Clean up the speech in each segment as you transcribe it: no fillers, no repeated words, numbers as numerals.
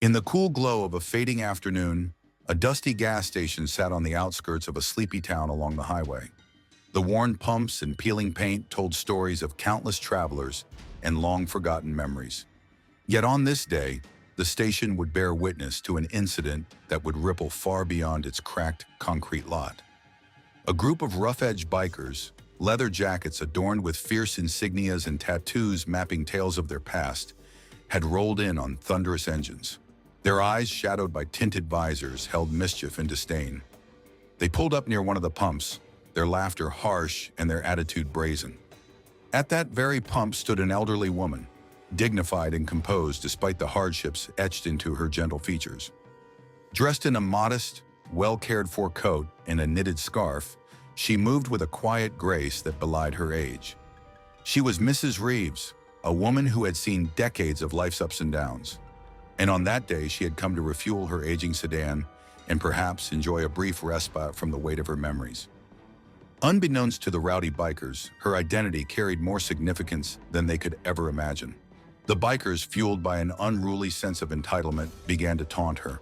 In the cool glow of a fading afternoon, a dusty gas station sat on the outskirts of a sleepy town along the highway. The worn pumps and peeling paint told stories of countless travelers and long-forgotten memories. Yet on this day, the station would bear witness to an incident that would ripple far beyond its cracked concrete lot. A group of rough-edged bikers, leather jackets adorned with fierce insignias and tattoos mapping tales of their past, had rolled in on thunderous engines. Their eyes, shadowed by tinted visors, held mischief and disdain. They pulled up near one of the pumps, their laughter harsh and their attitude brazen. At that very pump stood an elderly woman, dignified and composed despite the hardships etched into her gentle features. Dressed in a modest, well-cared-for coat and a knitted scarf, she moved with a quiet grace that belied her age. She was Mrs. Reeves, a woman who had seen decades of life's ups and downs. And on that day, she had come to refuel her aging sedan and perhaps enjoy a brief respite from the weight of her memories. Unbeknownst to the rowdy bikers, her identity carried more significance than they could ever imagine. The bikers, fueled by an unruly sense of entitlement, began to taunt her.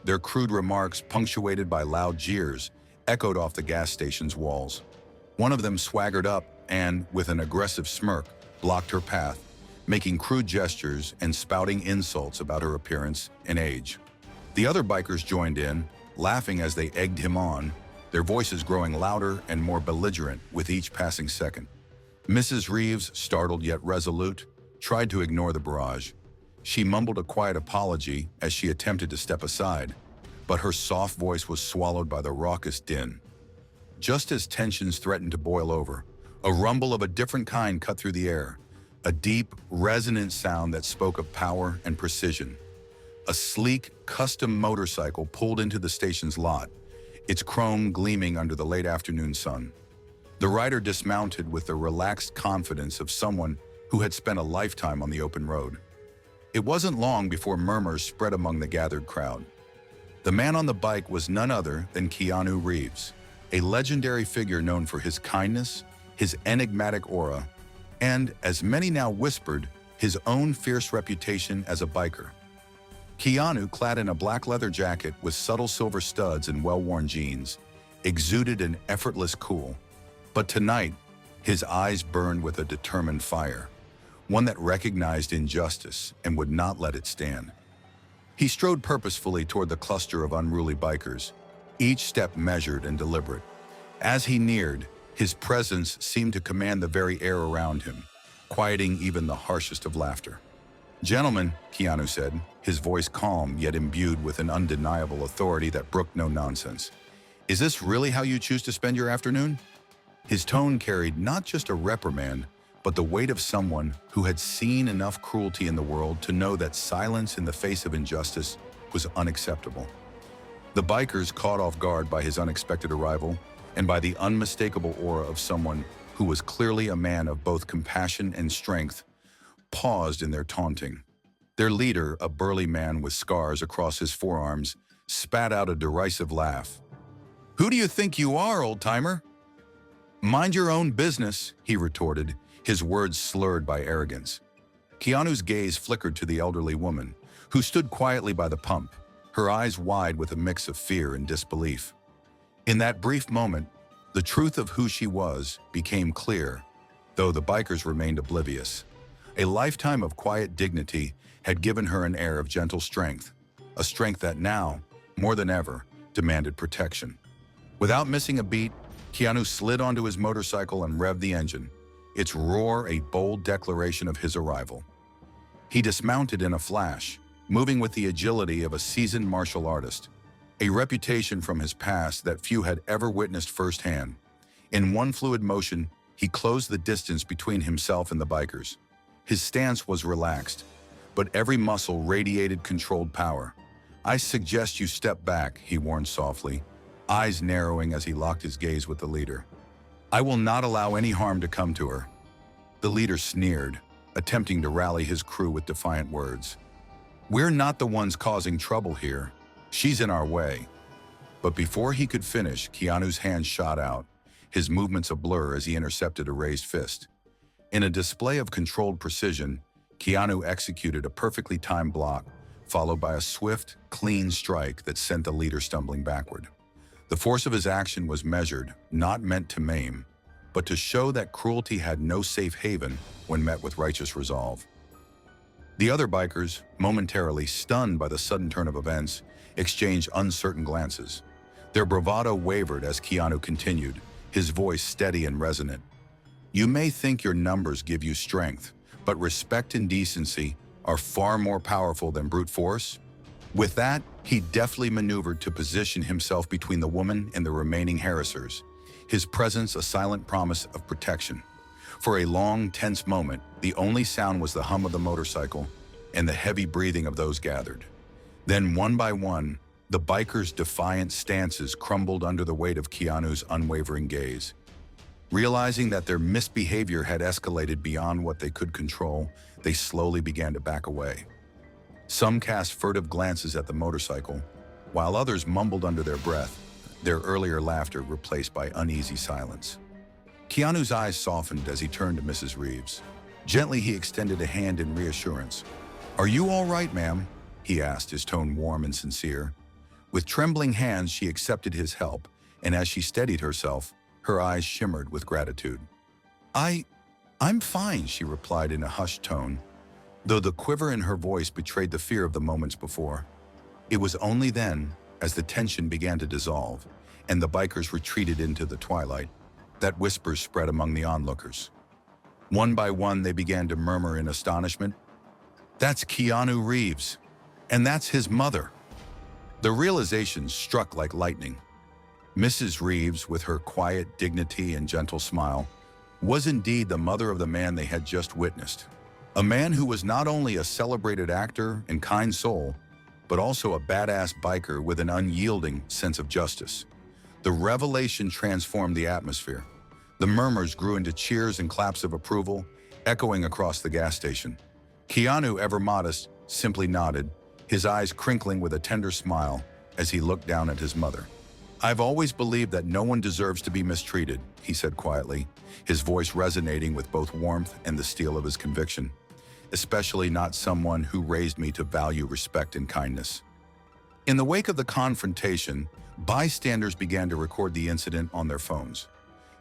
Their crude remarks, punctuated by loud jeers, echoed off the gas station's walls. One of them swaggered up and, with an aggressive smirk, blocked her path, making crude gestures and spouting insults about her appearance and age. The other bikers joined in, laughing as they egged him on, their voices growing louder and more belligerent with each passing second. Mrs. Reeves, startled yet resolute, tried to ignore the barrage. She mumbled a quiet apology as she attempted to step aside, but her soft voice was swallowed by the raucous din. Just as tensions threatened to boil over, a rumble of a different kind cut through the air, a deep, resonant sound that spoke of power and precision. A sleek, custom motorcycle pulled into the station's lot, its chrome gleaming under the late afternoon sun. The rider dismounted with the relaxed confidence of someone who had spent a lifetime on the open road. It wasn't long before murmurs spread among the gathered crowd. The man on the bike was none other than Keanu Reeves, a legendary figure known for his kindness, his enigmatic aura, and, as many now whispered, his own fierce reputation as a biker. Keanu, clad in a black leather jacket with subtle silver studs and well-worn jeans, exuded an effortless cool. But tonight, his eyes burned with a determined fire, one that recognized injustice and would not let it stand. He strode purposefully toward the cluster of unruly bikers, each step measured and deliberate. As he neared, his presence seemed to command the very air around him, quieting even the harshest of laughter. "Gentlemen," Keanu said, his voice calm yet imbued with an undeniable authority that brooked no nonsense. "Is this really how you choose to spend your afternoon?" His tone carried not just a reprimand, but the weight of someone who had seen enough cruelty in the world to know that silence in the face of injustice was unacceptable. The bikers, caught off guard by his unexpected arrival and by the unmistakable aura of someone who was clearly a man of both compassion and strength, paused in their taunting. Their leader, a burly man with scars across his forearms, spat out a derisive laugh. "Who do you think you are, old-timer?" "Mind your own business," he retorted, his words slurred by arrogance. Keanu's gaze flickered to the elderly woman, who stood quietly by the pump, her eyes wide with a mix of fear and disbelief. In that brief moment, the truth of who she was became clear, though the bikers remained oblivious. A lifetime of quiet dignity had given her an air of gentle strength, a strength that now, more than ever, demanded protection. Without missing a beat, Keanu slid onto his motorcycle and revved the engine, its roar a bold declaration of his arrival. He dismounted in a flash, moving with the agility of a seasoned martial artist, a reputation from his past that few had ever witnessed firsthand. In one fluid motion, he closed the distance between himself and the bikers. His stance was relaxed, but every muscle radiated controlled power. "I suggest you step back," he warned softly, eyes narrowing as he locked his gaze with the leader. "I will not allow any harm to come to her." The leader sneered, attempting to rally his crew with defiant words. "We're not the ones causing trouble here. She's in our way." But before he could finish, Keanu's hand shot out, his movements a blur as he intercepted a raised fist. In a display of controlled precision, Keanu executed a perfectly timed block, followed by a swift, clean strike that sent the leader stumbling backward. The force of his action was measured, not meant to maim, but to show that cruelty had no safe haven when met with righteous resolve. The other bikers, momentarily stunned by the sudden turn of events, exchanged uncertain glances. Their bravado wavered as Keanu continued, his voice steady and resonant. "You may think your numbers give you strength, but respect and decency are far more powerful than brute force." With that, he deftly maneuvered to position himself between the woman and the remaining harassers, his presence a silent promise of protection. For a long, tense moment, the only sound was the hum of the motorcycle and the heavy breathing of those gathered. Then, one by one, the bikers' defiant stances crumbled under the weight of Keanu's unwavering gaze. Realizing that their misbehavior had escalated beyond what they could control, they slowly began to back away. Some cast furtive glances at the motorcycle, while others mumbled under their breath, their earlier laughter replaced by uneasy silence. Keanu's eyes softened as he turned to Mrs. Reeves. Gently, he extended a hand in reassurance. "Are you all right, ma'am?" he asked, his tone warm and sincere. With trembling hands, she accepted his help, and as she steadied herself, her eyes shimmered with gratitude. I'm fine," she replied in a hushed tone, though the quiver in her voice betrayed the fear of the moments before. It was only then, as the tension began to dissolve, and the bikers retreated into the twilight, that whispers spread among the onlookers. One by one, they began to murmur in astonishment, "That's Keanu Reeves, and that's his mother." The realization struck like lightning. Mrs. Reeves, with her quiet dignity and gentle smile, was indeed the mother of the man they had just witnessed. A man who was not only a celebrated actor and kind soul, but also a badass biker with an unyielding sense of justice. The revelation transformed the atmosphere. The murmurs grew into cheers and claps of approval, echoing across the gas station. Keanu, ever modest, simply nodded, his eyes crinkling with a tender smile as he looked down at his mother. "I've always believed that no one deserves to be mistreated," he said quietly, his voice resonating with both warmth and the steel of his conviction. "Especially not someone who raised me to value respect and kindness." In the wake of the confrontation, bystanders began to record the incident on their phones.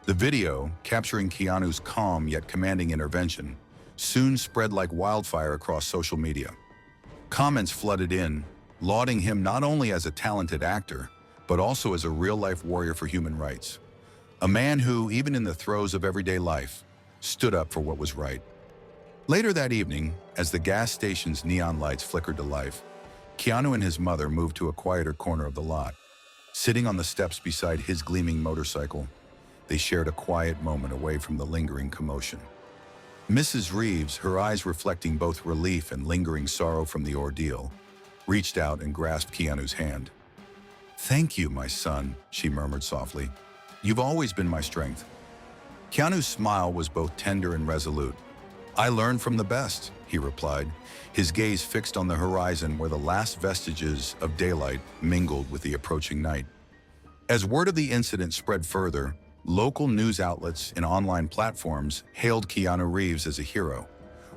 The video, capturing Keanu's calm yet commanding intervention, soon spread like wildfire across social media. Comments flooded in, lauding him not only as a talented actor, but also as a real-life warrior for human rights. A man who, even in the throes of everyday life, stood up for what was right. Later that evening, as the gas station's neon lights flickered to life, Keanu and his mother moved to a quieter corner of the lot. Sitting on the steps beside his gleaming motorcycle, they shared a quiet moment away from the lingering commotion. Mrs. Reeves, her eyes reflecting both relief and lingering sorrow from the ordeal, reached out and grasped Keanu's hand. "Thank you, my son," she murmured softly. "You've always been my strength." Keanu's smile was both tender and resolute. "I learned from the best," he replied, his gaze fixed on the horizon where the last vestiges of daylight mingled with the approaching night. As word of the incident spread further, local news outlets and online platforms hailed Keanu Reeves as a hero,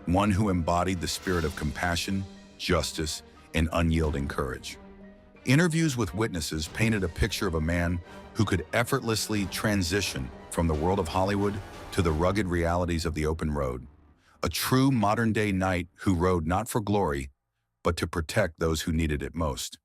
one who embodied the spirit of compassion, justice, and unyielding courage. Interviews with witnesses painted a picture of a man who could effortlessly transition from the world of Hollywood to the rugged realities of the open road. A true modern-day knight who rode not for glory, but to protect those who needed it most.